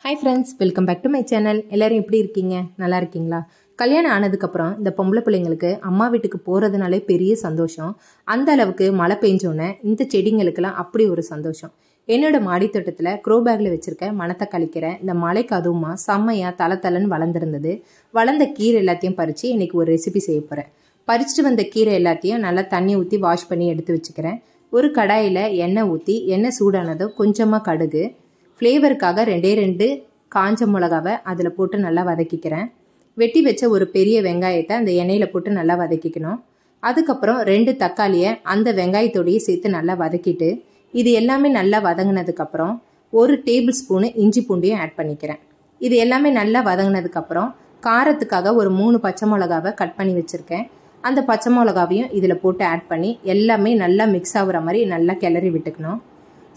Hi friends, welcome back to my channel. எல்லாரும் எப்படி இருக்கீங்க? நல்லா இருக்கீங்களா? கல்யாணம் ஆனதுக்கு அப்புறம் இந்த பொம்பளை பிள்ளைங்களுக்கு அம்மா வீட்டுக்கு போறதுனாலே பெரிய சந்தோஷம். அந்த அளவுக்கு மழை பெஞ்சோனே இந்த செடிங்களுக்கெல்லாம் அப்படி ஒரு சந்தோஷம். என்னோட மாடி தோட்டத்துல க்ரோ பேக்ல வச்சிருக்க மணத்தக்காளி கீரை இந்த மழைக்கு அதுவுமா செம்மையா தலன்னு வளர்ந்துருந்தது. வளர்ந்த கீரை எல்லாத்தையும் பறிச்சு இன்னைக்கு ஒரு ரெசிபி செய்ய போறேன். பறிச்சுட்டு வந்த கீரை எல்லாத்தையும் நல்லா தண்ணி ஊற்றி வாஷ் பண்ணி எடுத்து வச்சுக்கிறேன். ஒரு கடாயில் எண்ணெய் ஊற்றி எண்ணெய் சூடானதும் கொஞ்சமாக கடுகு, ஃப்ளேவருக்காக ரெண்டு காஞ்ச மிளகாவை அதில் போட்டு நல்லா வதக்கிக்கிறேன். வெட்டி வச்ச ஒரு பெரிய வெங்காயத்தை அந்த எண்ணெயில் போட்டு நல்லா வதக்கிக்கணும். அதுக்கப்புறம் 2 தக்காளியை அந்த வெங்காயத்தோடையே சேர்த்து நல்லா வதக்கிட்டு இது எல்லாமே நல்லா வதங்கினதுக்கப்புறம் 1 டேபிள் ஸ்பூனு இஞ்சி பூண்டையும் ஆட் பண்ணிக்கிறேன். இது எல்லாமே நல்லா வதங்கினதுக்கப்புறம் காரத்துக்காக ஒரு 3 பச்சை மிளகாவை கட் பண்ணி வச்சுருக்கேன். அந்த பச்சை மிளகாவையும் இதில் போட்டு ஆட் பண்ணி எல்லாமே நல்லா மிக்ஸ் ஆகுற மாதிரி நல்லா கிளறி விட்டுக்கணும்.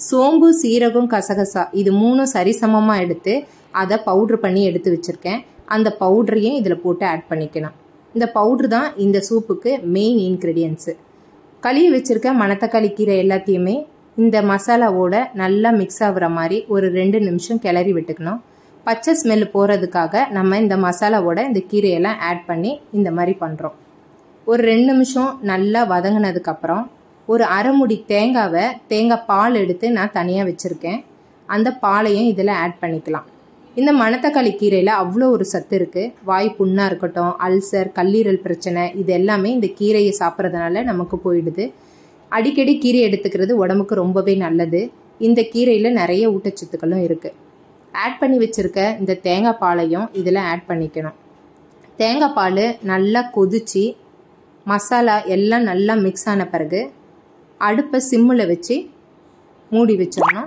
சோம்பு, சீரகம், கசகசா இது 3 சரிசமமாக எடுத்து அதை பவுட்ரு பண்ணி எடுத்து வச்சுருக்கேன். அந்த பவுட்ரையும் இதில் போட்டு ஆட் பண்ணிக்கணும். இந்த பவுட்ரு தான் இந்த சூப்புக்கு மெயின் இன்க்ரீடியன்ஸு. கழுவி வச்சுருக்க மணத்தக்காளி கீரை எல்லாத்தையுமே இந்த மசாலாவோட நல்லா மிக்ஸ் ஆகுற மாதிரி ஒரு 2 நிமிஷம் கிளறி விட்டுக்கணும். பச்சை ஸ்மெல் போகிறதுக்காக நம்ம இந்த மசாலாவோட இந்த கீரையெல்லாம் ஆட் பண்ணி இந்த மாதிரி பண்ணுறோம். ஒரு 2 நிமிஷம் நல்லா வதங்கினதுக்கப்புறம் ஒரு அரை முடி தேங்காய் பால் எடுத்து நான் தனியாக வச்சுருக்கேன். அந்த பாலையும் இதில் ஆட் பண்ணிக்கலாம். இந்த மணத்தக்காளி கீரையில் அவ்வளோ ஒரு சத்து இருக்குது. வாய் புண்ணாக இருக்கட்டும், அல்சர், கல்லீரல் பிரச்சனை இது எல்லாமே இந்த கீரையை சாப்பிட்றதுனால நமக்கு போயிடுது. அடிக்கடி கீரை எடுத்துக்கிறது உடம்புக்கு ரொம்பவே நல்லது. இந்த கீரையில் நிறைய ஊட்டச்சத்துக்களும் இருக்குது. ஆட் பண்ணி வச்சுருக்க இந்த தேங்காய் பாலையும் இதில் ஆட் பண்ணிக்கணும். தேங்காய் பால் நல்லா கொதித்து மசாலா எல்லாம் நல்லா மிக்ஸ் ஆன பிறகு அடுப்பை சிம்மில் வச்சு மூடி வச்சோம்னா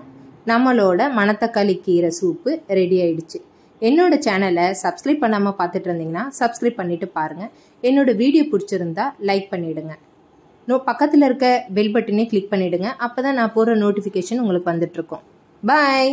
நம்மளோட மணத்தக்காளி கீரை சூப்பு ரெடி ஆயிடுச்சு. என்னோட சேனலை சப்ஸ்கிரைப் பண்ணாமல் பார்த்துட்டு இருந்தீங்கன்னா சப்ஸ்கிரைப் பண்ணிவிட்டு பாருங்கள். என்னோட வீடியோ பிடிச்சிருந்தா லைக் பண்ணிவிடுங்க. பக்கத்தில் இருக்க பெல் பட்டனே கிளிக் பண்ணிவிடுங்க. அப்போ தான் நான் போகிற நோட்டிஃபிகேஷன் உங்களுக்கு வந்துட்டுருக்கோம். பாய்.